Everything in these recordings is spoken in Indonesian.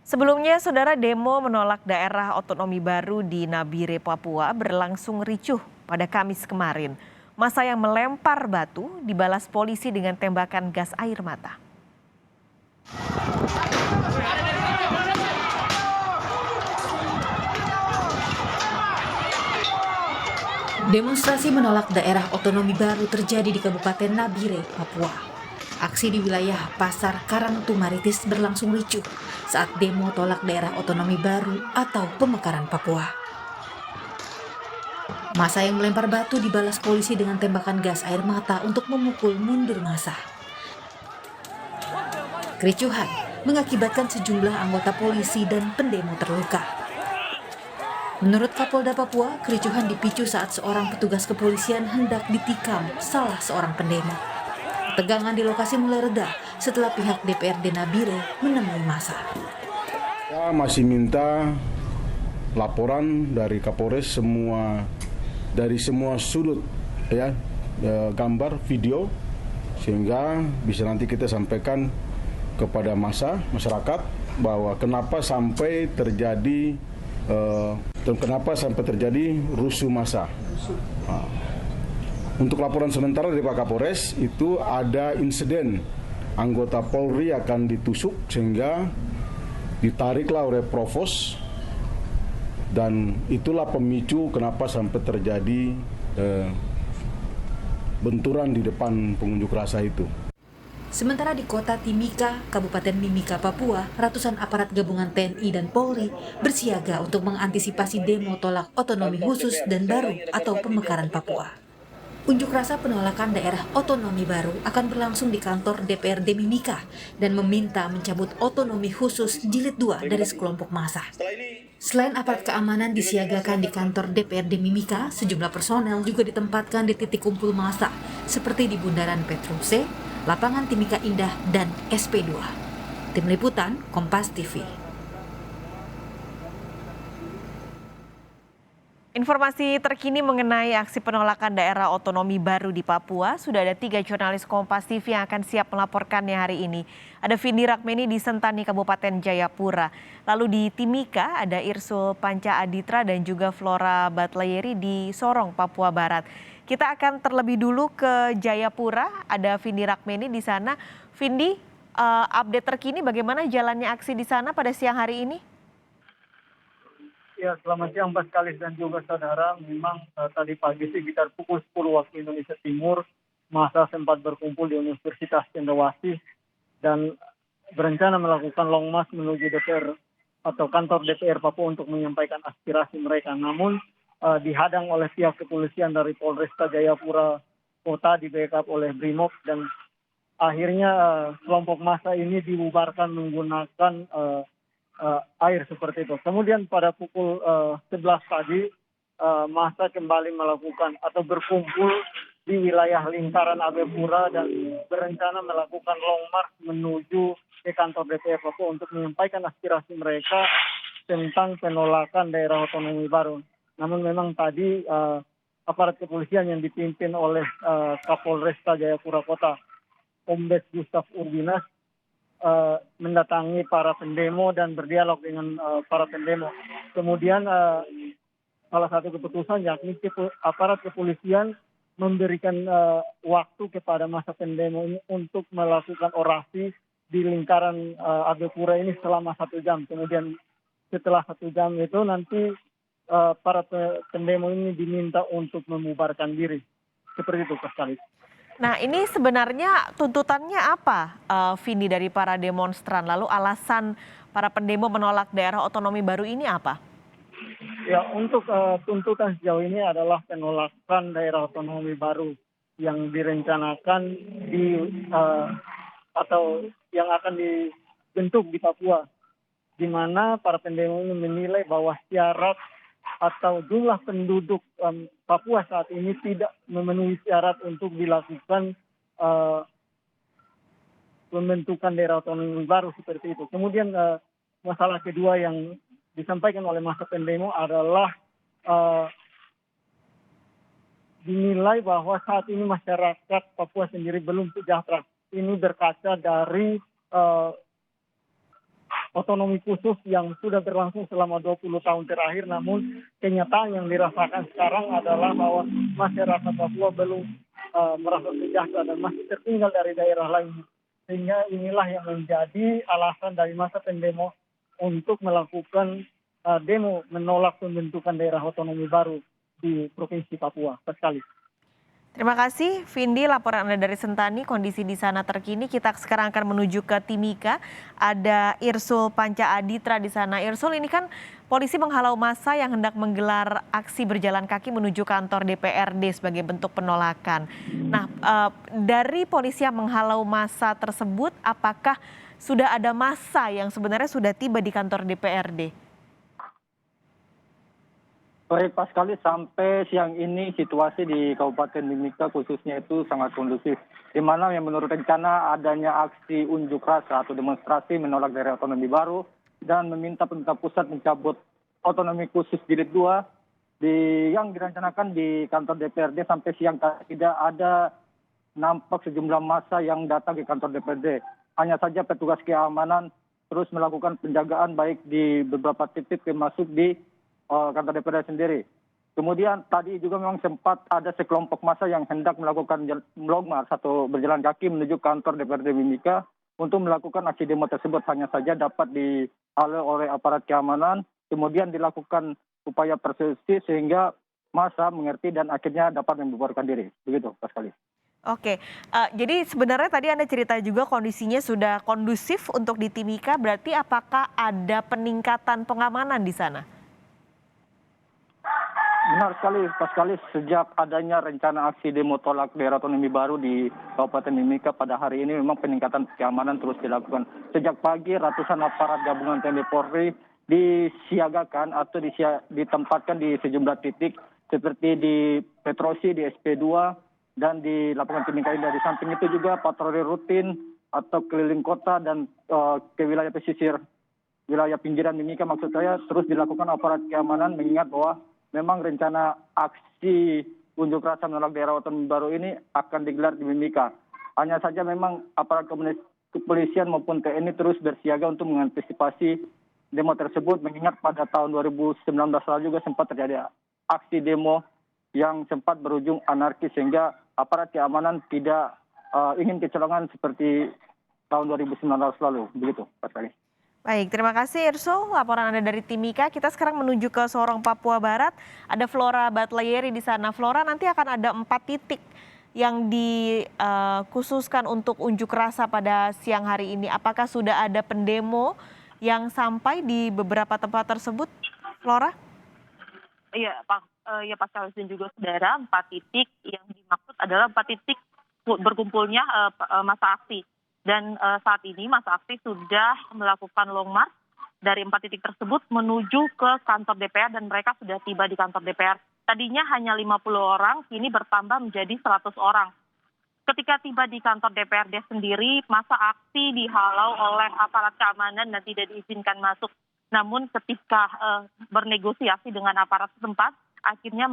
Sebelumnya, saudara, demo menolak daerah otonomi baru di Nabire, Papua berlangsung ricuh pada Kamis kemarin. Massa yang melempar batu dibalas polisi dengan tembakan gas air mata. Demonstrasi menolak daerah otonomi baru terjadi di Kabupaten Nabire, Papua. Aksi di wilayah Pasar Karangtumaritis berlangsung ricuh saat demo tolak daerah otonomi baru atau pemekaran Papua. Massa yang melempar batu dibalas polisi dengan tembakan gas air mata untuk memukul mundur massa. Kericuhan mengakibatkan sejumlah anggota polisi dan pendemo terluka. Menurut Kapolda Papua, kericuhan dipicu saat seorang petugas kepolisian hendak ditikam salah seorang pendemo. Tegangan di lokasi mulai reda setelah pihak DPRD Nabire menemui massa. Saya masih minta laporan dari Kapolres dari semua sudut gambar, video, sehingga bisa nanti kita sampaikan kepada masyarakat bahwa kenapa sampai terjadi rusuh massa. Untuk laporan sementara dari Pak Kapolres itu ada insiden anggota Polri akan ditusuk sehingga ditariklah oleh Provos, dan itulah pemicu kenapa sampai terjadi benturan di depan pengunjuk rasa itu. Sementara di kota Timika, Kabupaten Mimika, Papua, ratusan aparat gabungan TNI dan Polri bersiaga untuk mengantisipasi demo tolak otonomi khusus dan baru atau pemekaran Papua. Unjuk rasa penolakan daerah otonomi baru akan berlangsung di kantor DPRD Mimika dan meminta mencabut otonomi khusus jilid 2 dari sekelompok massa. Selain aparat keamanan disiagakan di kantor DPRD Mimika, sejumlah personel juga ditempatkan di titik kumpul massa seperti di Bundaran Petro C, Lapangan Timika Indah, dan SP2. Tim Liputan, Kompas TV. Informasi terkini mengenai aksi penolakan daerah otonomi baru di Papua, sudah ada 3 jurnalis Kompas TV yang akan siap melaporkannya hari ini. Ada Vindi Rakmeni di Sentani, Kabupaten Jayapura. Lalu di Timika ada Irsul Panca Aditra dan juga Flora Batlayeri di Sorong, Papua Barat. Kita akan terlebih dulu ke Jayapura, ada Vindi Rakmeni di sana. Vindi, update terkini bagaimana jalannya aksi di sana pada siang hari ini? Ya, selamat siang Mbak Kalis dan juga saudara. Memang tadi pagi sekitar pukul 10 waktu Indonesia Timur, massa sempat berkumpul di Universitas Cendrawasih dan berencana melakukan long march menuju DPR atau kantor DPR Papua untuk menyampaikan aspirasi mereka. Namun dihadang oleh pihak kepolisian dari Polresta Jayapura Kota di backup oleh Brimob, dan akhirnya kelompok massa ini dibubarkan menggunakan air seperti itu. Kemudian pada pukul 11 pagi, massa kembali melakukan atau berkumpul di wilayah lingkaran Abepura dan berencana melakukan long march menuju ke kantor DPR Papua untuk menyampaikan aspirasi mereka tentang penolakan daerah otonomi baru. Namun memang tadi aparat kepolisian yang dipimpin oleh Kapolresta Jayapura Kota, Kombes Gustaf Urbinas, mendatangi para pendemo dan berdialog dengan para pendemo. Kemudian salah satu keputusan yakni aparat kepolisian memberikan waktu kepada masa pendemo ini untuk melakukan orasi di lingkaran Abepura ini selama 1 jam. Kemudian setelah 1 jam itu nanti para pendemo ini diminta untuk membubarkan diri. Seperti itu, Kalis. Nah, ini sebenarnya tuntutannya apa, Vindi, dari para demonstran? Lalu alasan para pendemo menolak daerah otonomi baru ini apa? Ya, untuk tuntutan sejauh ini adalah penolakan daerah otonomi baru yang direncanakan atau yang akan dibentuk di Papua, di mana para pendemo ini menilai bahwa syarat atau jumlah penduduk Papua saat ini tidak memenuhi syarat untuk dilakukan pembentukan daerah otonomi baru seperti itu. Kemudian masalah kedua yang disampaikan oleh massa pendemo adalah dinilai bahwa saat ini masyarakat Papua sendiri belum sejahtera. Ini berkaca dari otonomi khusus yang sudah berlangsung selama 20 tahun terakhir, namun kenyataan yang dirasakan sekarang adalah bahwa masyarakat Papua belum merasa sejahtera dan masih tertinggal dari daerah lain. Sehingga inilah yang menjadi alasan dari masa pendemo untuk melakukan demo menolak pembentukan daerah otonomi baru di Provinsi Papua. Sekali. Terima kasih, Vindi. Laporan Anda dari Sentani, kondisi di sana terkini. Kita sekarang akan menuju ke Timika. Ada Irsul Panca Aditra di sana. Irsul, ini kan polisi menghalau massa yang hendak menggelar aksi berjalan kaki menuju kantor DPRD sebagai bentuk penolakan. Nah, dari polisi yang menghalau massa tersebut, apakah sudah ada massa yang sebenarnya sudah tiba di kantor DPRD? Baik, pas sekali sampai siang ini situasi di Kabupaten Mimika khususnya itu sangat kondusif. Di mana yang menurut rencana adanya aksi unjuk rasa atau demonstrasi menolak daerah otonomi baru dan meminta pemerintah pusat mencabut otonomi khusus jilid 2 yang direncanakan di kantor DPRD sampai siang tidak ada nampak sejumlah massa yang datang ke kantor DPRD. Hanya saja petugas keamanan terus melakukan penjagaan baik di beberapa titik termasuk di kantor DPRD sendiri. Kemudian tadi juga memang sempat ada sekelompok massa yang hendak melakukan long march atau berjalan kaki menuju kantor DPRD Mimika untuk melakukan aksi demo tersebut. Hanya saja dapat dihalau oleh aparat keamanan, kemudian dilakukan upaya persuasi sehingga massa mengerti dan akhirnya dapat membubarkan diri. Begitu, Pascalis. Oke, jadi sebenarnya tadi Anda cerita juga kondisinya sudah kondusif untuk di Timika, berarti apakah ada peningkatan pengamanan di sana? Benar sekali, Pascalis. Sejak adanya rencana aksi demo tolak daerah otonomi baru di Kabupaten Mimika pada hari ini memang peningkatan keamanan terus dilakukan. Sejak pagi ratusan aparat gabungan TNI Polri disiagakan atau ditempatkan di sejumlah titik seperti di Petrosi, di SP2 dan di lapangan Timika Indah. Di samping itu juga patroli rutin atau keliling kota dan ke wilayah pesisir, wilayah pinggiran Mimika maksud saya terus dilakukan aparat keamanan mengingat bahwa memang rencana aksi unjuk rasa menolak daerah otonomi baru ini akan digelar di Mimika. Hanya saja memang aparat kepolisian maupun TNI terus bersiaga untuk mengantisipasi demo tersebut mengingat pada tahun 2019 lalu juga sempat terjadi aksi demo yang sempat berujung anarkis sehingga aparat keamanan tidak ingin kecolongan seperti tahun 2019 lalu. Begitu, Pak Sekali. Baik, terima kasih Irsul, laporan Anda dari Timika. Kita sekarang menuju ke Sorong, Papua Barat. Ada Flora Batlayeri di sana. Flora, nanti akan ada 4 titik yang dikhususkan untuk unjuk rasa pada siang hari ini. Apakah sudah ada pendemo yang sampai di beberapa tempat tersebut, Flora? Iya, Pak Charles dan juga saudara, 4 titik yang dimaksud adalah 4 titik berkumpulnya masa aksi. Dan saat ini masa aksi sudah melakukan long march dari 4 titik tersebut menuju ke kantor DPR dan mereka sudah tiba di kantor DPR. Tadinya hanya 50 orang, kini bertambah menjadi 100 orang. Ketika tiba di kantor DPRD sendiri, masa aksi dihalau oleh aparat keamanan dan tidak diizinkan masuk. Namun ketika bernegosiasi dengan aparat setempat, akhirnya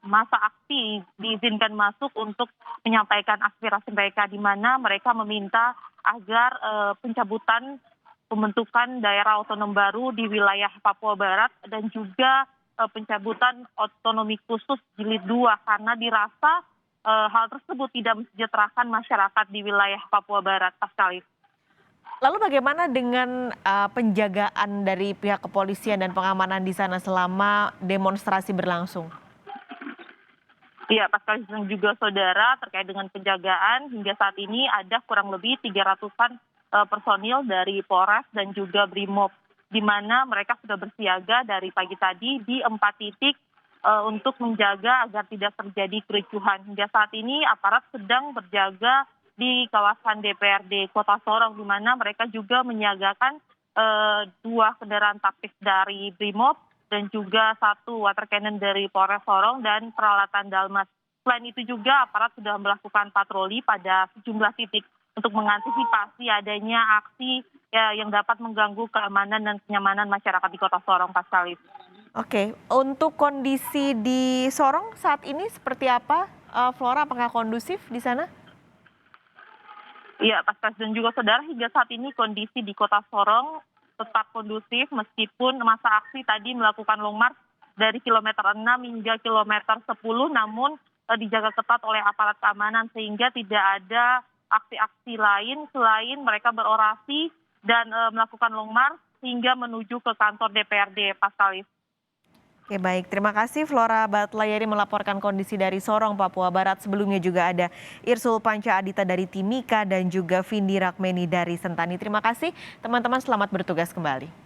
masa aksi diizinkan masuk untuk menyampaikan aspirasi mereka, di mana mereka meminta agar pencabutan pembentukan daerah otonom baru di wilayah Papua Barat dan juga pencabutan otonomi khusus jilid 2 karena dirasa hal tersebut tidak mensejahterakan masyarakat di wilayah Papua Barat, Pascalis. Lalu bagaimana dengan penjagaan dari pihak kepolisian dan pengamanan di sana selama demonstrasi berlangsung? Iya, Pascalis dan juga saudara, terkait dengan penjagaan hingga saat ini ada kurang lebih 300-an personil dari Polres dan juga Brimob, di mana mereka sudah bersiaga dari pagi tadi di 4 titik untuk menjaga agar tidak terjadi kericuhan. Hingga saat ini aparat sedang berjaga di kawasan DPRD Kota Sorong, di mana mereka juga menyiagakan 2 kendaraan taktis dari Brimob dan juga 1 water cannon dari Polres Sorong dan peralatan Dalmas. Selain itu juga aparat sudah melakukan patroli pada sejumlah titik untuk mengantisipasi adanya aksi yang dapat mengganggu keamanan dan kenyamanan masyarakat di Kota Sorong, Pascalis. Oke, untuk kondisi di Sorong saat ini seperti apa, Flora? Apakah kondusif di sana? Iya, Pascalis dan juga saudara, hingga saat ini kondisi di Kota Sorong tetap kondusif meskipun masa aksi tadi melakukan long march dari kilometer 6 hingga kilometer 10, namun dijaga ketat oleh aparat keamanan sehingga tidak ada aksi-aksi lain selain mereka berorasi dan melakukan long march hingga menuju ke kantor DPRD, Paskalis. Oke, baik, terima kasih Flora Batlayari melaporkan kondisi dari Sorong, Papua Barat. Sebelumnya juga ada Irsul Panca Adita dari Timika dan juga Vindi Rakmeni dari Sentani. Terima kasih teman-teman, selamat bertugas kembali.